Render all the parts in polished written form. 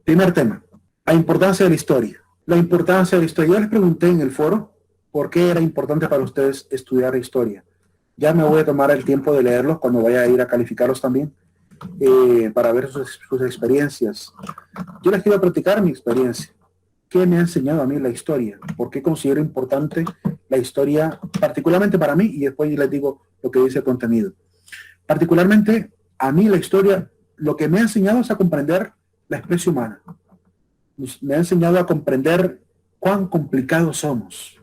Primer tema, la importancia de la historia. La importancia de la historia. Yo les pregunté en el foro por qué era importante para ustedes estudiar historia. Ya me voy a tomar el tiempo de leerlos cuando vaya a ir a calificarlos también, para ver sus experiencias. Yo les quiero platicar mi experiencia. ¿Qué me ha enseñado a mí la historia? ¿Por qué considero importante la historia, particularmente para mí? Y después les digo lo que dice el contenido. Particularmente, a mí la historia, lo que me ha enseñado es a comprender la especie humana. Me ha enseñado a comprender cuán complicados somos,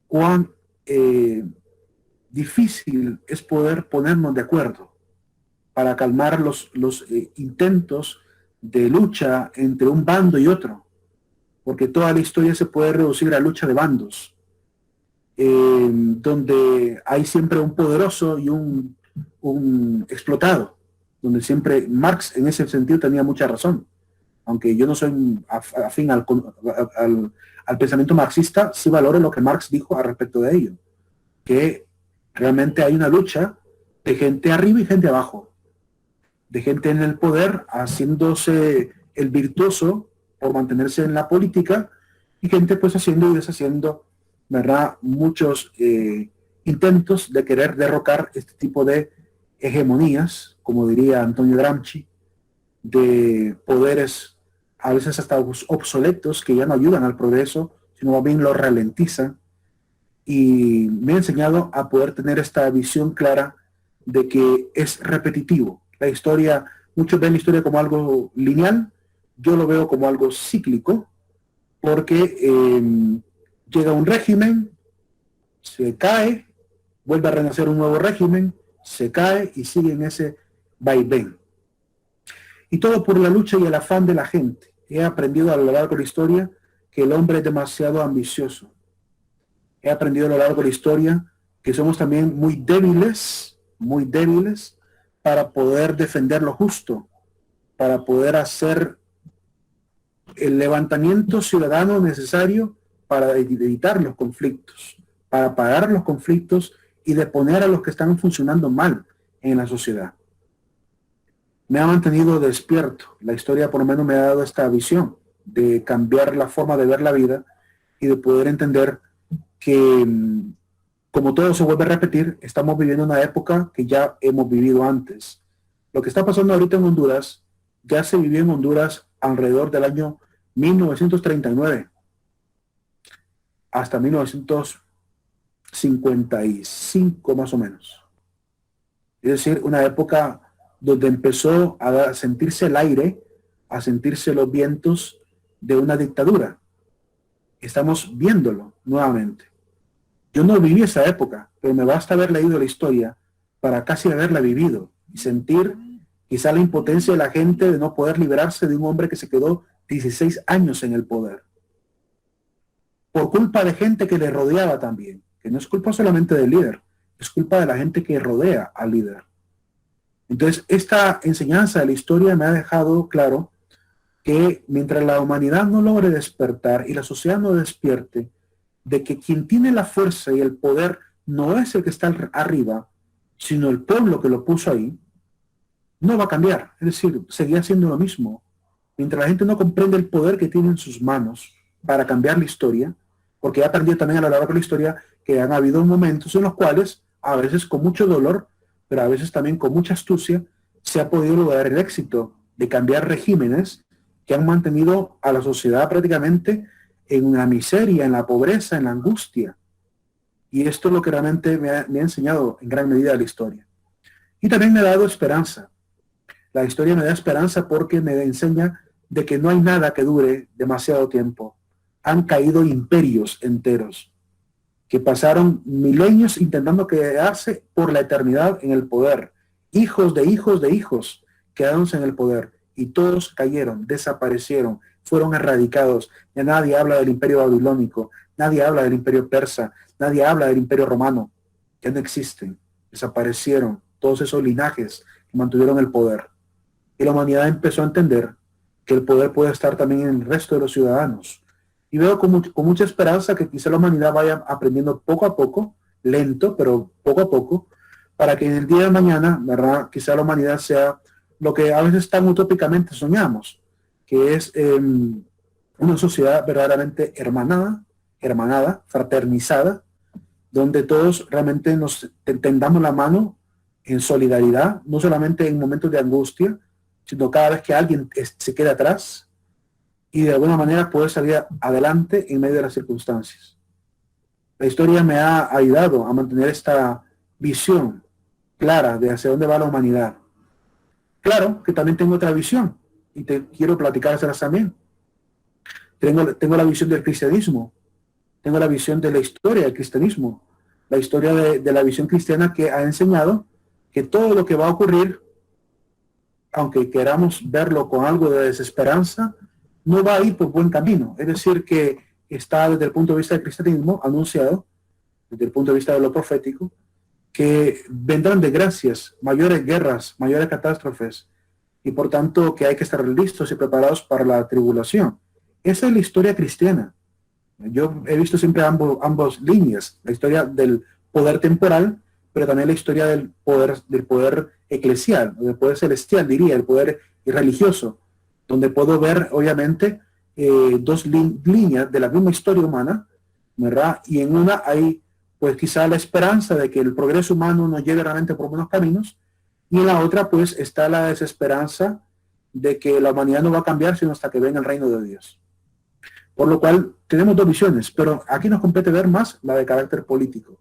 cuán difícil es poder ponernos de acuerdo para calmar los intentos de lucha entre un bando y otro, porque toda la historia se puede reducir a lucha de bandos, donde hay siempre un poderoso y un explotado, donde siempre Marx en ese sentido tenía mucha razón. Aunque yo no soy afín al pensamiento marxista, sí valoro lo que Marx dijo al respecto de ello, que realmente hay una lucha de gente arriba y gente abajo, de gente en el poder haciéndose el virtuoso por mantenerse en la política, y gente pues haciendo y deshaciendo, ¿verdad?, muchos intentos de querer derrocar este tipo de hegemonías, como diría Antonio Gramsci, de poderes a veces hasta obsoletos que ya no ayudan al progreso, sino más bien lo ralentizan. Y me ha enseñado a poder tener esta visión clara de que es repetitivo. La historia, muchos ven la historia como algo lineal, yo lo veo como algo cíclico, porque llega un régimen, se cae, vuelve a renacer un nuevo régimen, se cae y sigue en ese vaivén. Y todo por la lucha y el afán de la gente. He aprendido a lo largo de la historia que el hombre es demasiado ambicioso. He aprendido a lo largo de la historia que somos también muy débiles para poder defender lo justo, para poder hacer el levantamiento ciudadano necesario para evitar los conflictos, para parar los conflictos y deponer a los que están funcionando mal en la sociedad. Me ha mantenido despierto. La historia por lo menos me ha dado esta visión de cambiar la forma de ver la vida y de poder entender que, como todo se vuelve a repetir, estamos viviendo una época que ya hemos vivido antes. Lo que está pasando ahorita en Honduras, ya se vivió en Honduras alrededor del año 1939 hasta 1955 más o menos. Es decir, una época donde empezó a sentirse el aire, a sentirse los vientos de una dictadura. Estamos viéndolo nuevamente. Yo no viví esa época, pero me basta haber leído la historia para casi haberla vivido y sentir quizá la impotencia de la gente de no poder liberarse de un hombre que se quedó 16 años en el poder. Por culpa de gente que le rodeaba también, que no es culpa solamente del líder, es culpa de la gente que rodea al líder. Entonces, esta enseñanza de la historia me ha dejado claro que mientras la humanidad no logre despertar y la sociedad no despierte, de que quien tiene la fuerza y el poder no es el que está arriba, sino el pueblo que lo puso ahí, no va a cambiar. Es decir, seguirá siendo lo mismo. Mientras la gente no comprende el poder que tiene en sus manos para cambiar la historia, porque he aprendido también a lo largo de la historia que han habido momentos en los cuales, a veces con mucho dolor, pero a veces también con mucha astucia, se ha podido lograr el éxito de cambiar regímenes que han mantenido a la sociedad prácticamente en la miseria, en la pobreza, en la angustia. Y esto es lo que realmente me ha enseñado en gran medida la historia. Y también me ha dado esperanza. La historia me da esperanza porque me enseña de que no hay nada que dure demasiado tiempo. Han caído imperios enteros que pasaron milenios intentando quedarse por la eternidad en el poder. Hijos de hijos de hijos quedándose en el poder y todos cayeron, desaparecieron, fueron erradicados. Ya nadie habla del imperio babilónico, nadie habla del imperio persa, nadie habla del imperio romano. Ya no existen, desaparecieron todos esos linajes que mantuvieron el poder. Y la humanidad empezó a entender que el poder puede estar también en el resto de los ciudadanos. Y veo con mucha esperanza que quizá la humanidad vaya aprendiendo poco a poco, lento, pero poco a poco, para que en el día de mañana, ¿verdad?, quizá la humanidad sea lo que a veces tan utópicamente soñamos, que es una sociedad verdaderamente hermanada, fraternizada, donde todos realmente nos tendamos la mano en solidaridad, no solamente en momentos de angustia, sino cada vez que alguien se queda atrás y de alguna manera poder salir adelante en medio de las circunstancias. La historia me ha ayudado a mantener esta visión clara de hacia dónde va la humanidad. Claro que también tengo otra visión y te quiero platicárselas también. Tengo la visión del cristianismo, tengo la visión de la historia del cristianismo, la historia de la visión cristiana que ha enseñado que todo lo que va a ocurrir, aunque queramos verlo con algo de desesperanza, no va a ir por buen camino. Es decir, que está desde el punto de vista del cristianismo anunciado, desde el punto de vista de lo profético, que vendrán desgracias, mayores guerras, mayores catástrofes, y por tanto que hay que estar listos y preparados para la tribulación. Esa es la historia cristiana. Yo he visto siempre ambas líneas, la historia del poder temporal, pero también la historia del poder eclesial, del poder celestial, diría, el poder religioso, donde puedo ver, obviamente, dos líneas de la misma historia humana, ¿verdad? Y en una hay, pues quizá la esperanza de que el progreso humano nos lleve realmente por buenos caminos, y en la otra, pues, está la desesperanza de que la humanidad no va a cambiar sino hasta que venga el reino de Dios. Por lo cual, tenemos dos visiones, pero aquí nos compete ver más la de carácter político.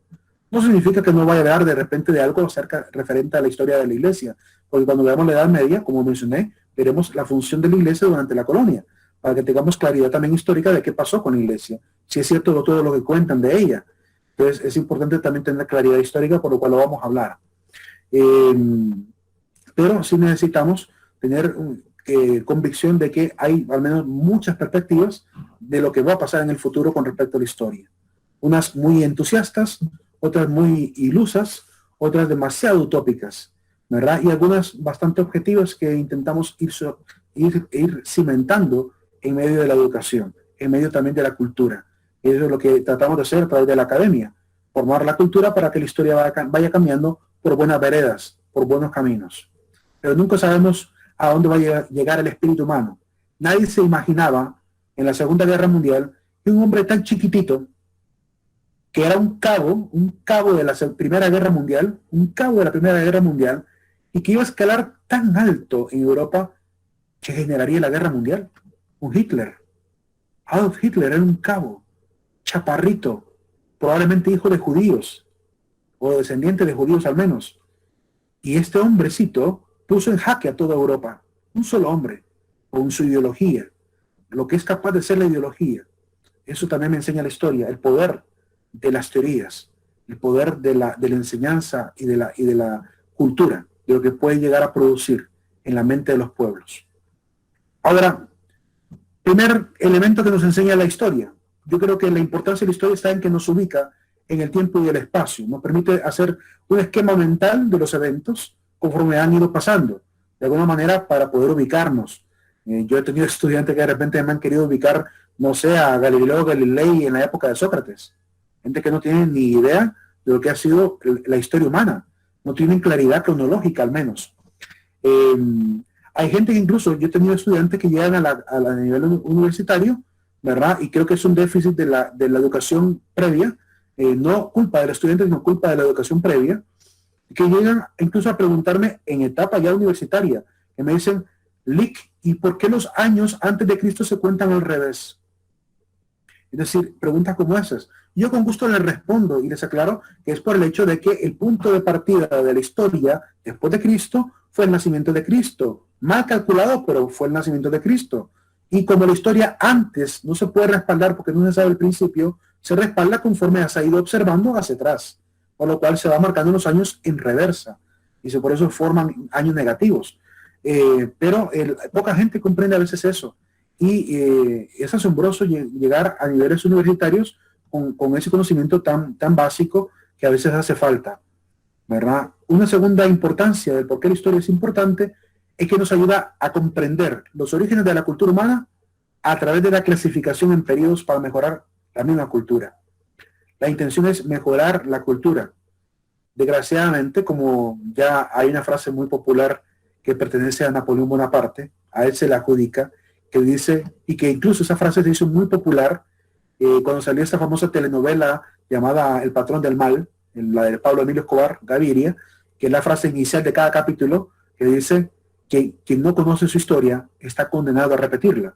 No significa que no vaya a hablar de repente de algo referente a la historia de la iglesia, porque cuando veamos la Edad Media, como mencioné, veremos la función de la iglesia durante la colonia, para que tengamos claridad también histórica de qué pasó con la iglesia, si es cierto todo lo que cuentan de ella. Entonces es importante también tener claridad histórica, por lo cual lo vamos a hablar. Pero sí necesitamos tener convicción de que hay al menos muchas perspectivas de lo que va a pasar en el futuro con respecto a la historia. Unas muy entusiastas, otras muy ilusas, otras demasiado utópicas, ¿verdad? Y algunas bastante objetivas que intentamos ir cimentando en medio de la educación, en medio también de la cultura. Y eso es lo que tratamos de hacer a través de la academia, formar la cultura para que la historia vaya cambiando por buenas veredas, por buenos caminos. Pero nunca sabemos a dónde va a llegar el espíritu humano. Nadie se imaginaba en la Segunda Guerra Mundial que un hombre tan chiquitito, que era un cabo de la Primera Guerra Mundial, y que iba a escalar tan alto en Europa que generaría la guerra mundial. Un Hitler. Adolf Hitler era un cabo, chaparrito, probablemente hijo de judíos, o descendiente de judíos al menos. Y este hombrecito puso en jaque a toda Europa. Un solo hombre, con su ideología, lo que es capaz de ser la ideología. Eso también me enseña la historia, el poder de las teorías, el poder de la enseñanza y de la cultura, de lo que puede llegar a producir en la mente de los pueblos. Ahora, primer elemento que nos enseña la historia. Yo creo que la importancia de la historia está en que nos ubica en el tiempo y el espacio. Nos permite hacer un esquema mental de los eventos conforme han ido pasando, de alguna manera para poder ubicarnos. Yo he tenido estudiantes que de repente me han querido ubicar, no sé, a Galileo Galilei en la época de Sócrates. Gente que no tiene ni idea de lo que ha sido la historia humana. No tienen claridad cronológica, al menos. Hay gente que incluso, yo he tenido estudiantes que llegan a nivel universitario, ¿verdad? Y creo que es un déficit de la educación previa, no culpa del estudiante, sino culpa de la educación previa, que llegan incluso a preguntarme en etapa ya universitaria, que me dicen, Lick, ¿y por qué los años antes de Cristo se cuentan al revés? Es decir, preguntas como esas. Yo con gusto les respondo y les aclaro que es por el hecho de que el punto de partida de la historia después de Cristo fue el nacimiento de Cristo. Mal calculado, pero fue el nacimiento de Cristo. Y como la historia antes no se puede respaldar porque no se sabe el principio, se respalda conforme se ha ido observando hacia atrás, por lo cual se va marcando los años en reversa. Y por eso forman años negativos. Pero poca gente comprende a veces eso. Y es asombroso llegar a niveles universitarios con ese conocimiento tan básico que a veces hace falta, ¿verdad? Una segunda importancia del por qué la historia es importante es que nos ayuda a comprender los orígenes de la cultura humana a través de la clasificación en periodos para mejorar la misma cultura. La intención es mejorar la cultura. Desgraciadamente, como ya hay una frase muy popular que pertenece a Napoleón Bonaparte, a él se le adjudica, que dice, y que incluso esa frase se hizo muy popular cuando salió esta famosa telenovela llamada El patrón del mal, la de Pablo Emilio Escobar Gaviria, que es la frase inicial de cada capítulo, que dice que quien no conoce su historia está condenado a repetirla.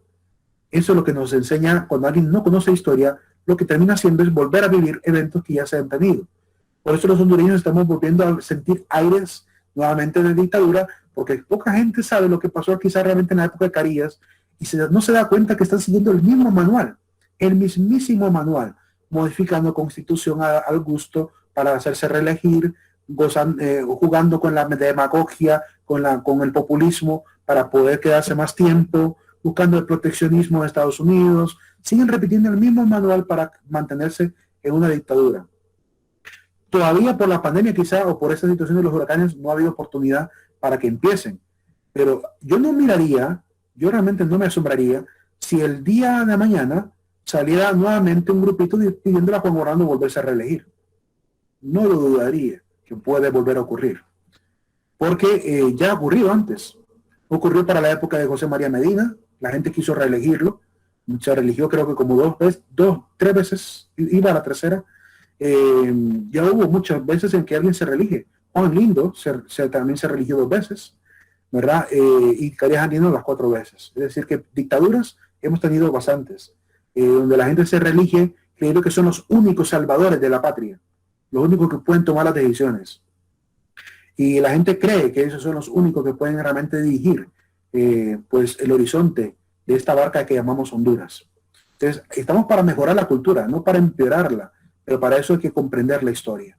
Eso es lo que nos enseña cuando alguien no conoce historia, lo que termina haciendo es volver a vivir eventos que ya se han tenido. Por eso los hondureños estamos volviendo a sentir aires nuevamente de dictadura, porque poca gente sabe lo que pasó quizás realmente en la época de Carías y no se da cuenta que están siguiendo el mismo manual, el mismísimo manual, modificando constitución al gusto para hacerse reelegir, jugando con la demagogia, con el populismo para poder quedarse más tiempo, buscando el proteccionismo de Estados Unidos. Siguen repitiendo el mismo manual para mantenerse en una dictadura. Todavía por la pandemia quizá o por esta situación de los huracanes no ha habido oportunidad para que empiecen. Pero yo realmente no me asombraría si el día de mañana saliera nuevamente un grupito pidiéndole a Juan Orlando volverse a reelegir. No lo dudaría que puede volver a ocurrir. Porque ya ha ocurrido antes. Ocurrió para la época de José María Medina, la gente quiso reelegirlo, se reeligió creo que como tres veces, iba a la tercera. Ya hubo muchas veces en que alguien se reelige. Juan Lindo también se religió 2 veces, ¿verdad? Y Carías Andino las 4 veces. Es decir, que dictaduras hemos tenido bastantes, donde la gente se reelige creyendo que son los únicos salvadores de la patria, los únicos que pueden tomar las decisiones. Y la gente cree que esos son los únicos que pueden realmente dirigir pues el horizonte de esta barca que llamamos Honduras. Entonces, estamos para mejorar la cultura, no para empeorarla, pero para eso hay que comprender la historia.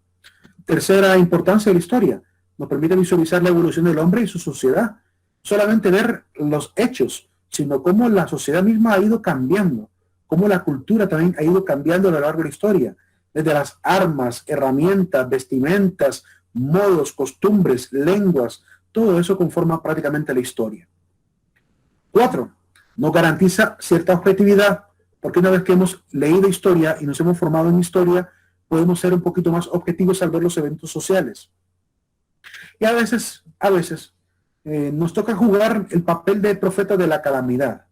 Tercera importancia de la historia, nos permite visualizar la evolución del hombre y su sociedad. Solamente ver los hechos, sino cómo la sociedad misma ha ido cambiando, cómo la cultura también ha ido cambiando a lo largo de la historia, desde las armas, herramientas, vestimentas, modos, costumbres, lenguas, todo eso conforma prácticamente la historia. 4, nos garantiza cierta objetividad, porque una vez que hemos leído historia y nos hemos formado en historia, podemos ser un poquito más objetivos al ver los eventos sociales. Y a veces nos toca jugar el papel de profeta de la calamidad.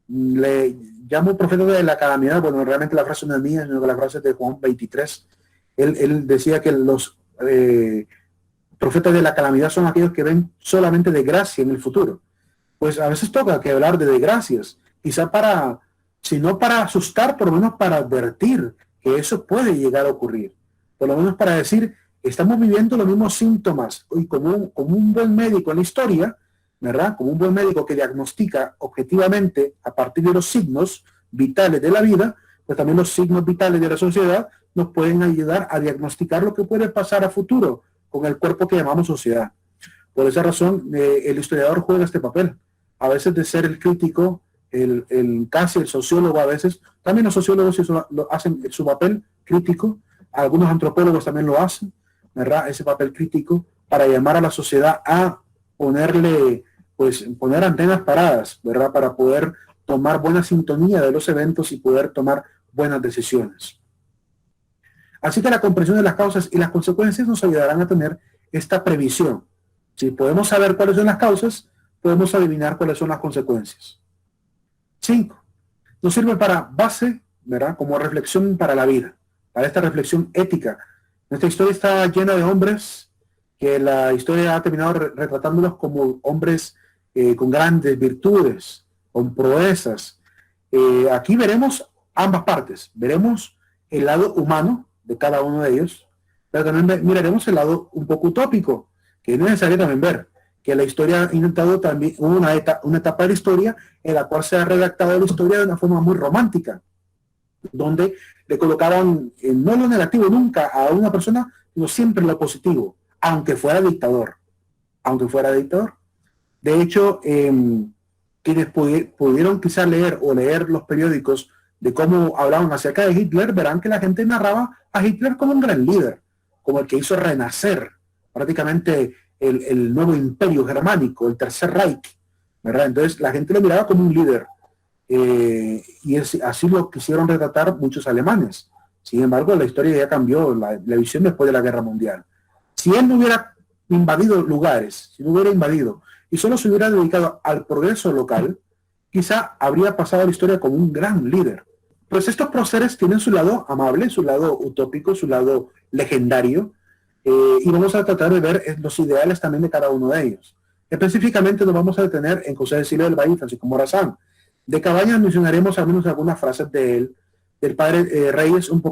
Le llamo profeta de la calamidad, bueno, realmente la frase no es mía, sino que la frase es de Juan 23. Él decía que los profetas de la calamidad son aquellos que ven solamente desgracia en el futuro. Pues a veces toca que hablar de desgracias, quizá si no para asustar, por lo menos para advertir que eso puede llegar a ocurrir. Por lo menos para decir, estamos viviendo los mismos síntomas, y como un buen médico en la historia, ¿verdad? Como un buen médico que diagnostica objetivamente a partir de los signos vitales de la vida, pues también los signos vitales de la sociedad nos pueden ayudar a diagnosticar lo que puede pasar a futuro con el cuerpo que llamamos sociedad. Por esa razón, el historiador juega este papel. A veces de ser el crítico, casi el sociólogo a veces, también los sociólogos hacen su papel crítico, algunos antropólogos también lo hacen, ¿verdad? Ese papel crítico para llamar a la sociedad a poner antenas paradas, ¿verdad? Para poder tomar buena sintonía de los eventos y poder tomar buenas decisiones. Así que la comprensión de las causas y las consecuencias nos ayudarán a tener esta previsión. Si podemos saber cuáles son las causas, podemos adivinar cuáles son las consecuencias. 5. Nos sirve para base, ¿verdad? Como reflexión para la vida, para esta reflexión ética. Nuestra historia está llena de hombres que la historia ha terminado retratándolos como hombres con grandes virtudes, con proezas. Aquí veremos ambas partes. Veremos el lado humano de cada uno de ellos, pero también miraremos el lado un poco utópico, que es necesario también ver, que la historia ha intentado también, una etapa de la historia en la cual se ha redactado la historia de una forma muy romántica, donde le colocaban no lo negativo nunca a una persona, sino siempre lo positivo, aunque fuera dictador. De hecho, quienes pudieron quizás leer los periódicos de cómo hablaban acerca de Hitler, verán que la gente narraba a Hitler como un gran líder, como el que hizo renacer prácticamente el nuevo imperio germánico, el Tercer Reich, ¿verdad? Entonces la gente lo miraba como un líder, y así lo quisieron retratar muchos alemanes. Sin embargo, la historia ya cambió, la visión después de la Guerra Mundial. Si él no hubiera invadido lugares, si no hubiera invadido y solo se hubiera dedicado al progreso local, quizá habría pasado a la historia como un gran líder. Pues estos próceres tienen su lado amable, su lado utópico, su lado legendario, y vamos a tratar de ver los ideales también de cada uno de ellos. Específicamente nos vamos a detener en José de Silva del Valle y Francisco Morazán. De Cabañas mencionaremos al menos algunas frases de él, del padre Reyes, un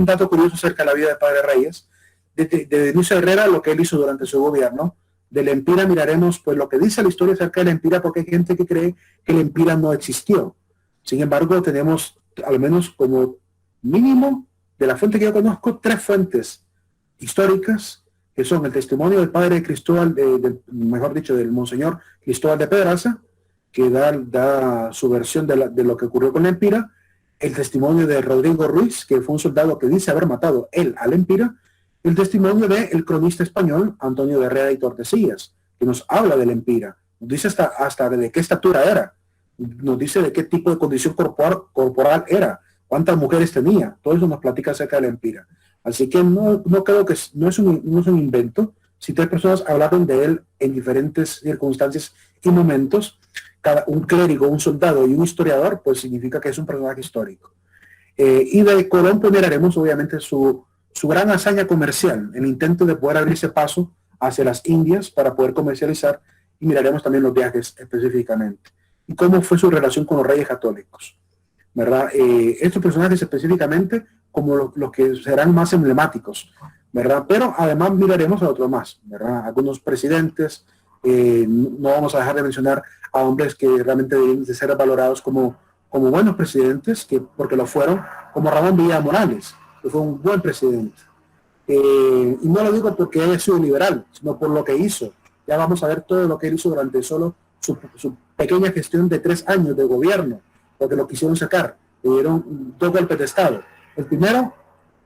dato curioso acerca de la vida del padre Reyes, de Dionisio Herrera, lo que él hizo durante su gobierno. De la Empira miraremos pues lo que dice la historia acerca de la Empira, porque hay gente que cree que la Empira no existió. Sin embargo, tenemos al menos como mínimo, de la fuente que yo conozco, 3 fuentes históricas, que son el testimonio del padre Cristóbal, mejor dicho, del monseñor Cristóbal de Pedraza, que da su versión de lo que ocurrió con la Empira, el testimonio de Rodrigo Ruiz, que fue un soldado que dice haber matado él a la Empira, el testimonio del cronista español Antonio de Herrera y Tordesillas, que nos habla de la Empira, nos dice hasta de qué estatura era, nos dice de qué tipo de condición corporal era, cuántas mujeres tenía, todo eso nos platica acerca de la Empira. Así que no creo que no es un invento. Si 3 personas hablaron de él en diferentes circunstancias y momentos, un clérigo, un soldado y un historiador, pues significa que es un personaje histórico. Y de Colón pues miraremos obviamente su gran hazaña comercial, el intento de poder abrirse paso hacia las Indias para poder comercializar, y miraremos también los viajes específicamente y cómo fue su relación con los reyes católicos, ¿verdad? Estos personajes específicamente como los que serán más emblemáticos, ¿verdad? Pero además miraremos a otros más, ¿verdad? Algunos presidentes, no vamos a dejar de mencionar a hombres que realmente deben de ser valorados como buenos presidentes, porque lo fueron, como Ramón Villa Morales, que fue un buen presidente. Y no lo digo porque haya sido liberal, sino por lo que hizo. Ya vamos a ver todo lo que él hizo durante solo su pequeña gestión de 3 años de gobierno, porque lo quisieron sacar. Le dieron 2 golpes de Estado. El primero,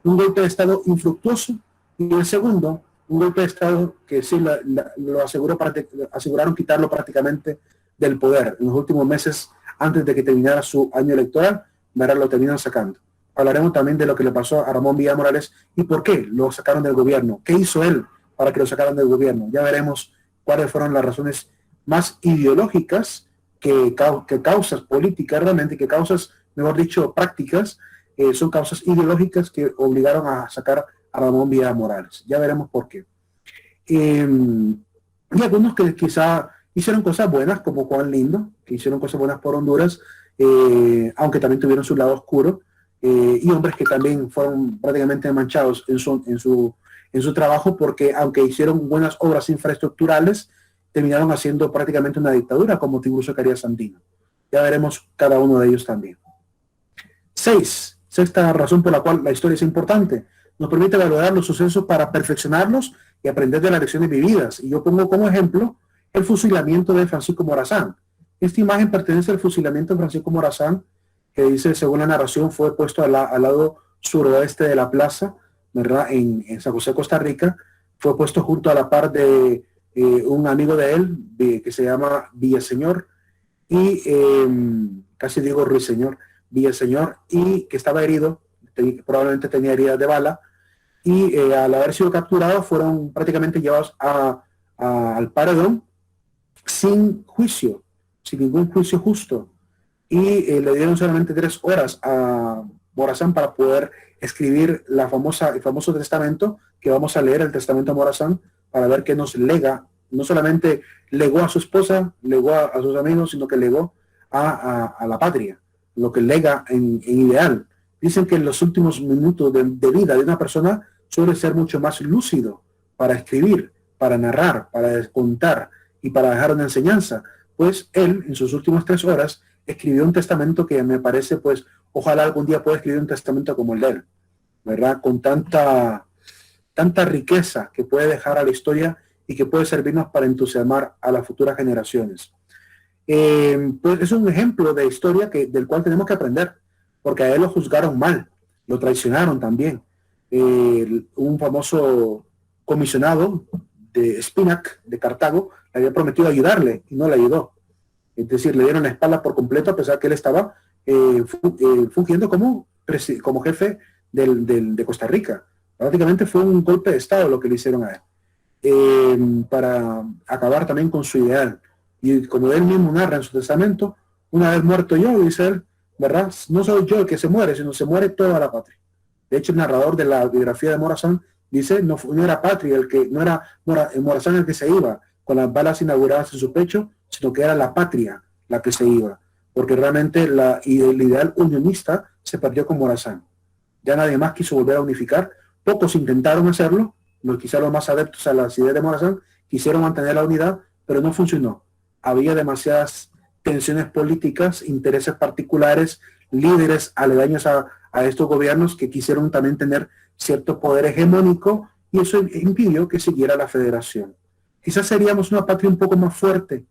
un golpe de Estado infructuoso, y el segundo, un golpe de Estado que sí lo aseguraron quitarlo prácticamente del poder. En los últimos meses, antes de que terminara su año electoral, lo terminan sacando. Hablaremos también de lo que le pasó a Ramón Villa Morales y por qué lo sacaron del gobierno. ¿Qué hizo él para que lo sacaran del gobierno? Ya veremos cuáles fueron las razones más ideológicas que causas políticas realmente, que causas, mejor dicho, prácticas, son causas ideológicas que obligaron a sacar a Ramón Villa Morales. Ya veremos por qué. Y algunos que quizá hicieron cosas buenas, como Juan Lindo, que hicieron cosas buenas por Honduras, aunque también tuvieron su lado oscuro, y hombres que también fueron prácticamente manchados en su trabajo, porque aunque hicieron buenas obras infraestructurales, terminaron haciendo prácticamente una dictadura, como Tiburcio Carías Sandino. Ya veremos cada uno de ellos también. 6. Sexta razón por la cual la historia es importante. Nos permite valorar los sucesos para perfeccionarlos y aprender de las lecciones vividas. Y yo pongo como ejemplo el fusilamiento de Francisco Morazán. Esta imagen pertenece al fusilamiento de Francisco Morazán, que dice, según la narración, fue puesto al lado suroeste de la plaza, ¿verdad? En San José, Costa Rica. Fue puesto junto a la par de un amigo de él, que se llama Villaseñor, y casi digo Ruiseñor, Villaseñor, y que estaba herido, probablemente tenía heridas de bala, y al haber sido capturados fueron prácticamente llevados al paredón sin juicio, sin ningún juicio justo, y le dieron solamente 3 horas a Morazán para poder escribir el famoso testamento, que vamos a leer, el testamento de Morazán, para ver qué nos lega. No solamente legó a su esposa, legó a sus amigos, sino que legó a la patria, lo que lega en ideal. Dicen que en los últimos minutos de vida de una persona suele ser mucho más lúcido para escribir, para narrar, para contar y para dejar una enseñanza. Pues él, en sus últimas 3 horas, escribió un testamento que me parece, pues, ojalá algún día pueda escribir un testamento como el de él, ¿verdad? Con tanta riqueza que puede dejar a la historia y que puede servirnos para entusiasmar a las futuras generaciones. Pues es un ejemplo de historia del cual tenemos que aprender, porque a él lo juzgaron mal, lo traicionaron también. Un famoso comisionado de Spinac, de Cartago, le había prometido ayudarle y no le ayudó. Es decir, le dieron la espalda por completo, a pesar que él estaba fungiendo como jefe de Costa Rica. Prácticamente fue un golpe de Estado lo que le hicieron a él, para acabar también con su ideal. Y como él mismo narra en su testamento, una vez muerto yo, dice él, ¿verdad? No soy yo el que se muere, sino se muere toda la patria. De hecho, el narrador de la biografía de Morazán dice, no era patria, no era Morazán el que se iba con las balas inauguradas en su pecho, sino que era la patria la que se iba, porque realmente el ideal unionista se perdió con Morazán. Ya nadie más quiso volver a unificar. Pocos intentaron hacerlo, quizá los más adeptos a las ideas de Morazán quisieron mantener la unidad, pero no funcionó. Había demasiadas tensiones políticas, intereses particulares, líderes aledaños a estos gobiernos que quisieron también tener cierto poder hegemónico, y eso impidió que siguiera la federación. Quizás seríamos una patria un poco más fuerte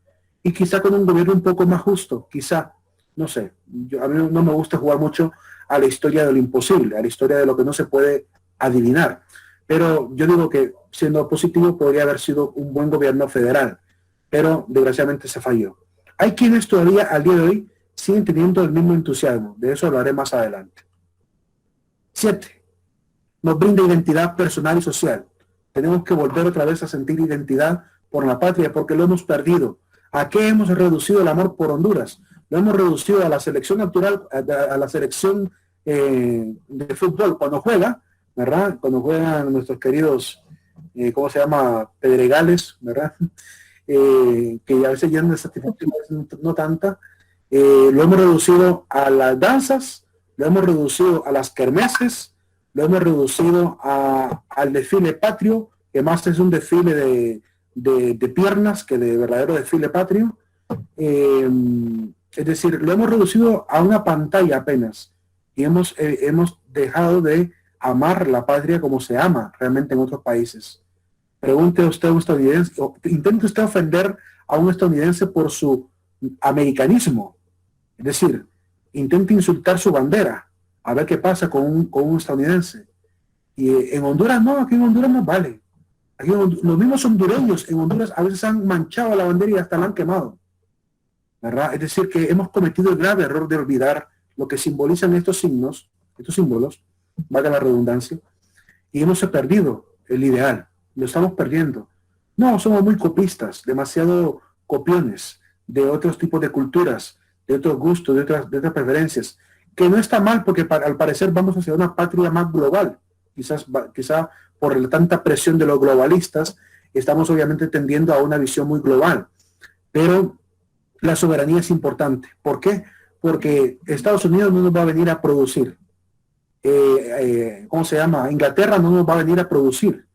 y quizá con un gobierno un poco más justo, quizá, no sé. A mí no me gusta jugar mucho a la historia de lo imposible, a la historia de lo que no se puede adivinar, pero yo digo que siendo positivo podría haber sido un buen gobierno federal, pero desgraciadamente se falló. Hay quienes todavía al día de hoy siguen teniendo el mismo entusiasmo, de eso hablaré más adelante. 7. Nos brinda identidad personal y social. Tenemos que volver otra vez a sentir identidad por la patria porque lo hemos perdido. ¿A qué hemos reducido el amor por Honduras? Lo hemos reducido a la selección natural, a la selección de fútbol cuando juega, ¿verdad? Cuando juegan nuestros queridos, ¿cómo se llama? Pedregales, ¿verdad? Que a veces llenan de satisfacción, no tanta. Lo hemos reducido a las danzas, lo hemos reducido a las kermeses, lo hemos reducido al desfile patrio, que más es un desfile de piernas que de verdadero desfile patrio. Es decir, lo hemos reducido a una pantalla apenas y hemos dejado de amar la patria como se ama realmente en otros países. Pregunte usted a un estadounidense, intente usted ofender a un estadounidense por su americanismo. Es decir, intente insultar su bandera, a ver qué pasa con un estadounidense. Y en Honduras no, aquí en Honduras no vale. Aquí los mismos hondureños en Honduras a veces han manchado la bandera y hasta la han quemado, ¿verdad? Es decir, que hemos cometido el grave error de olvidar lo que simbolizan estos signos, estos símbolos, valga la redundancia, y hemos perdido el ideal, lo estamos perdiendo. No, somos muy copistas, demasiado copiones de otros tipos de culturas, de otros gustos, de otras preferencias, que no está mal porque al parecer vamos hacia una patria más global. Quizá por tanta presión de los globalistas estamos obviamente tendiendo a una visión muy global, pero la soberanía es importante. ¿Por qué? Porque Estados Unidos no nos va a venir a producir. ¿Cómo se llama? Inglaterra no nos va a venir a producir.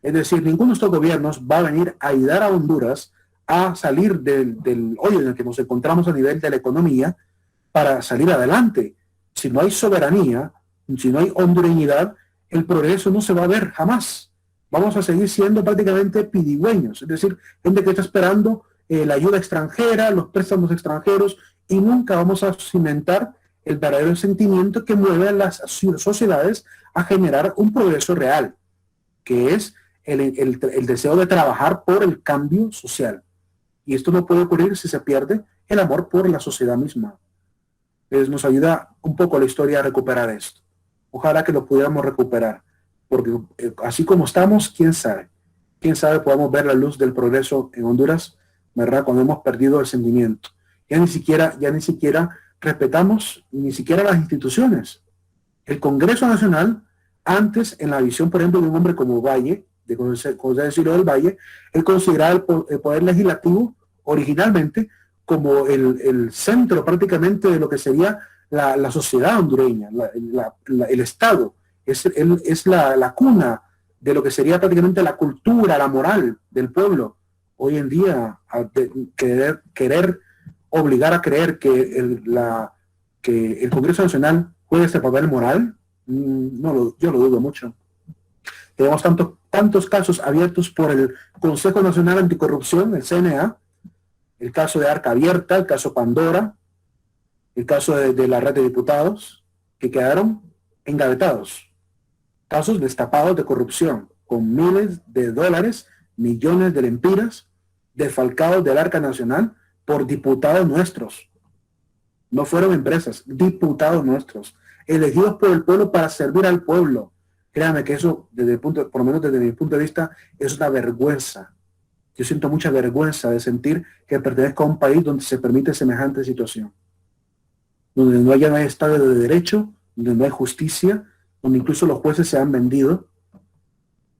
Es decir, ninguno de estos gobiernos va a venir a ayudar a Honduras a salir del hoyo en el que nos encontramos a nivel de la economía para salir adelante. Si no hay soberanía, si no hay hondureñidad, el progreso no se va a ver jamás. Vamos a seguir siendo prácticamente pidigüeños, es decir, gente que está esperando la ayuda extranjera, los préstamos extranjeros, y nunca vamos a cimentar el verdadero sentimiento que mueve a las sociedades a generar un progreso real, que es el deseo de trabajar por el cambio social. Y esto no puede ocurrir si se pierde el amor por la sociedad misma. Entonces nos ayuda un poco la historia a recuperar esto. Ojalá que lo pudiéramos recuperar, porque así como estamos, quién sabe podamos ver la luz del progreso en Honduras, ¿verdad? Cuando hemos perdido el sentimiento. Ya ni siquiera respetamos ni siquiera las instituciones. El Congreso Nacional, antes, en la visión, por ejemplo, de un hombre como Valle, de José Cecilio del Valle, él consideraba el poder legislativo originalmente como el centro prácticamente de lo que sería la sociedad hondureña, el Estado. Es la cuna de lo que sería prácticamente la cultura, la moral del pueblo. Hoy en día, querer obligar a creer que el Congreso Nacional juega este papel moral, yo lo dudo mucho. Tenemos tantos casos abiertos por el Consejo Nacional Anticorrupción, el CNA, el caso de Arca Abierta, el caso Pandora, el caso de la red de diputados, que quedaron engavetados. Casos destapados de corrupción, con miles de dólares, millones de lempiras, desfalcados del Arca Nacional por diputados nuestros. No fueron empresas, diputados nuestros, elegidos por el pueblo para servir al pueblo. Créanme que eso, por lo menos desde mi punto de vista, es una vergüenza. Yo siento mucha vergüenza de sentir que pertenezco a un país donde se permite semejante situación, donde no hay Estado de Derecho, donde no hay justicia, donde incluso los jueces se han vendido,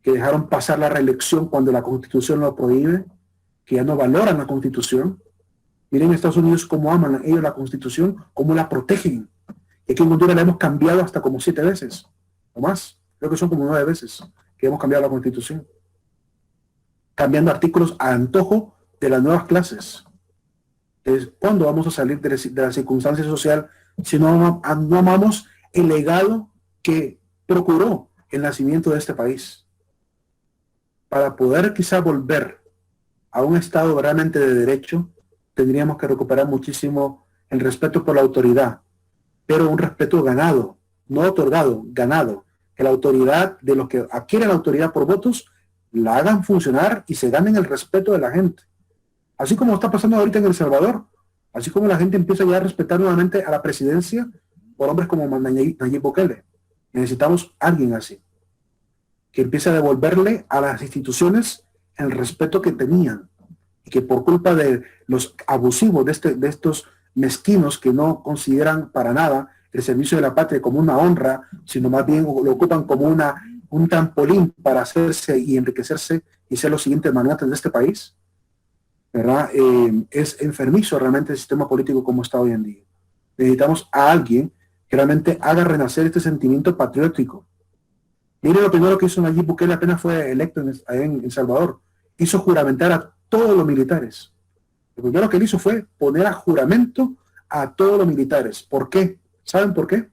que dejaron pasar la reelección cuando la Constitución lo prohíbe, que ya no valoran la Constitución. Miren en Estados Unidos cómo aman ellos la Constitución, cómo la protegen. Y aquí en Honduras la hemos cambiado hasta como 7 veces, o más. Creo que son como 9 veces que hemos cambiado la Constitución. Cambiando artículos a antojo de las nuevas clases. Entonces, ¿cuándo vamos a salir de la circunstancia social si no amamos el legado que procuró el nacimiento de este país? Para poder quizá volver a un Estado realmente de derecho, tendríamos que recuperar muchísimo el respeto por la autoridad, pero un respeto ganado, no otorgado, ganado. Que la autoridad de los que adquieren la autoridad por votos la hagan funcionar y se ganen el respeto de la gente. Así como está pasando ahorita en El Salvador, así como la gente empieza ya a respetar nuevamente a la presidencia por hombres como Nayib Bukele. Necesitamos alguien así, que empiece a devolverle a las instituciones el respeto que tenían y que por culpa de los abusivos de estos mezquinos que no consideran para nada el servicio de la patria como una honra, sino más bien lo ocupan como un trampolín para hacerse y enriquecerse y ser los siguientes magnates de este país, ¿verdad? Es enfermizo realmente el sistema político como está hoy en día. Necesitamos a alguien que realmente haga renacer este sentimiento patriótico. Mire lo primero que hizo Nayib Bukele apenas fue electo en El Salvador. Hizo juramentar a todos los militares. Lo primero que él hizo fue poner a juramento a todos los militares. ¿Por qué? ¿Saben por qué?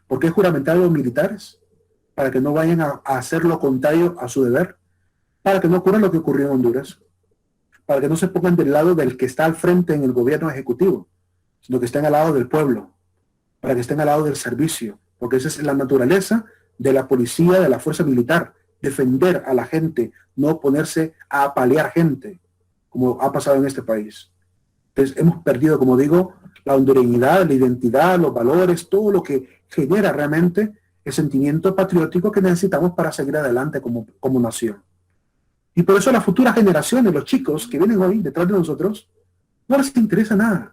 ¿Por qué juramentar a los militares? Para que no vayan a hacer lo contrario a su deber. Para que no ocurra lo que ocurrió en Honduras. Para que no se pongan del lado del que está al frente en el gobierno ejecutivo, sino que estén al lado del pueblo. Para que estén al lado del servicio. Porque esa es la naturaleza de la policía, de la fuerza militar. Defender a la gente, no ponerse a apalear gente, como ha pasado en este país. Entonces hemos perdido, como digo, la hondureñidad, la identidad, los valores, todo lo que genera realmente el sentimiento patriótico que necesitamos para seguir adelante como nación. Y por eso las futuras generaciones, los chicos que vienen hoy detrás de nosotros, no les interesa nada.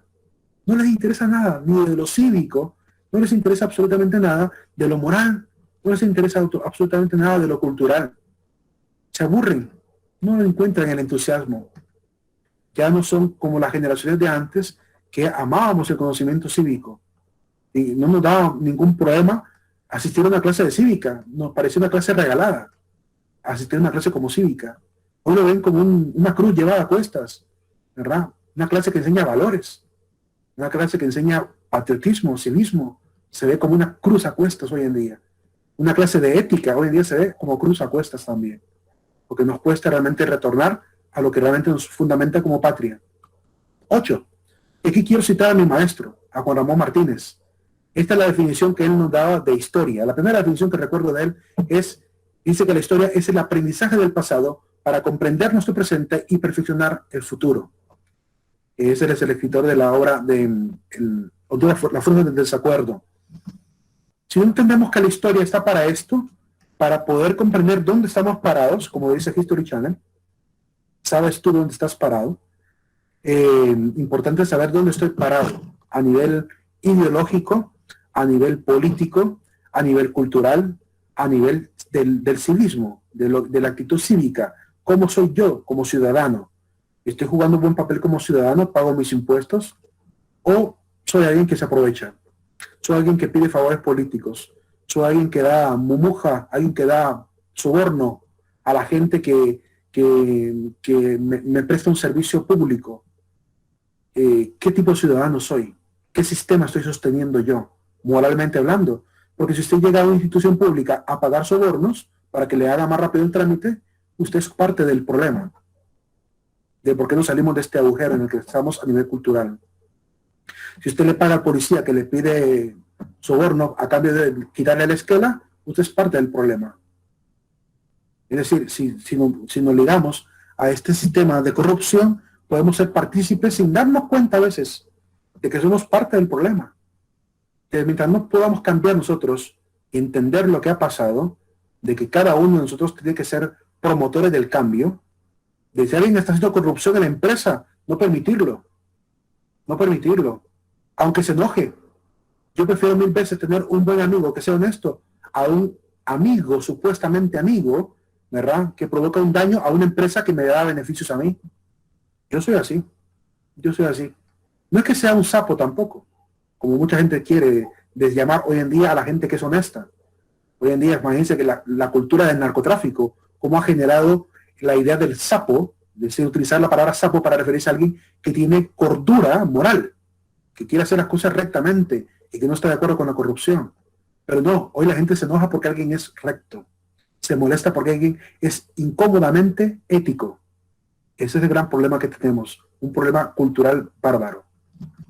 No les interesa nada, ni de lo cívico, no les interesa absolutamente nada de lo moral, no les interesa absolutamente nada de lo cultural. Se aburren, no encuentran el entusiasmo. Ya no son como las generaciones de antes que amábamos el conocimiento cívico. Y no nos daba ningún problema asistir a una clase de cívica. Nos parecía una clase regalada, asistir a una clase como cívica. Hoy lo ven como una cruz llevada a cuestas, ¿verdad? Una clase que enseña valores, una clase que enseña patriotismo, civismo. Se ve como una cruz a cuestas hoy en día. Una clase de ética hoy en día se ve como cruz a cuestas también, porque nos cuesta realmente retornar a lo que realmente nos fundamenta como patria. 8. Aquí quiero citar a mi maestro, a Juan Ramón Martínez. Esta es la definición que él nos daba de historia. La primera definición que recuerdo de él dice que la historia es el aprendizaje del pasado para comprender nuestro presente y perfeccionar el futuro. Ese es el escritor de la obra de La fuerza del desacuerdo. Si no entendemos que la historia está para esto, para poder comprender dónde estamos parados, como dice History Channel, sabes tú dónde estás parado. Importante saber dónde estoy parado a nivel ideológico, a nivel político, a nivel cultural, a nivel del civismo, de la actitud cívica. ¿Cómo soy yo como ciudadano? ¿Estoy jugando un buen papel como ciudadano? ¿Pago mis impuestos? ¿O soy alguien que se aprovecha? Soy alguien que pide favores políticos. Soy alguien que da mumuja, alguien que da soborno a la gente que me presta un servicio público. ¿Qué tipo de ciudadano soy? ¿Qué sistema estoy sosteniendo yo, moralmente hablando? Porque si usted llega a una institución pública a pagar sobornos para que le haga más rápido el trámite, usted es parte del problema de por qué no salimos de este agujero en el que estamos a nivel cultural. Si usted le paga al policía que le pide soborno a cambio de quitarle la esquela, usted es parte del problema. Es decir, si nos ligamos a este sistema de corrupción, podemos ser partícipes sin darnos cuenta a veces de que somos parte del problema. Que mientras no podamos cambiar nosotros y entender lo que ha pasado, de que cada uno de nosotros tiene que ser promotores del cambio, De si alguien está haciendo corrupción en la empresa, no permitirlo. No permitirlo. Aunque se enoje. Yo prefiero 1000 veces tener un buen amigo que sea honesto a un amigo, supuestamente amigo, ¿verdad? Que provoca un daño a una empresa que me da beneficios a mí. Yo soy así. Yo soy así. No es que sea un sapo tampoco, como mucha gente quiere desllamar hoy en día a la gente que es honesta. Hoy en día, imagínense que la cultura del narcotráfico, cómo ha generado la idea del sapo, de utilizar la palabra sapo para referirse a alguien que tiene cordura moral, que quiere hacer las cosas rectamente y que no está de acuerdo con la corrupción. Pero no, hoy la gente se enoja porque alguien es recto. Se molesta porque alguien es incómodamente ético. Ese es el gran problema que tenemos, un problema cultural bárbaro.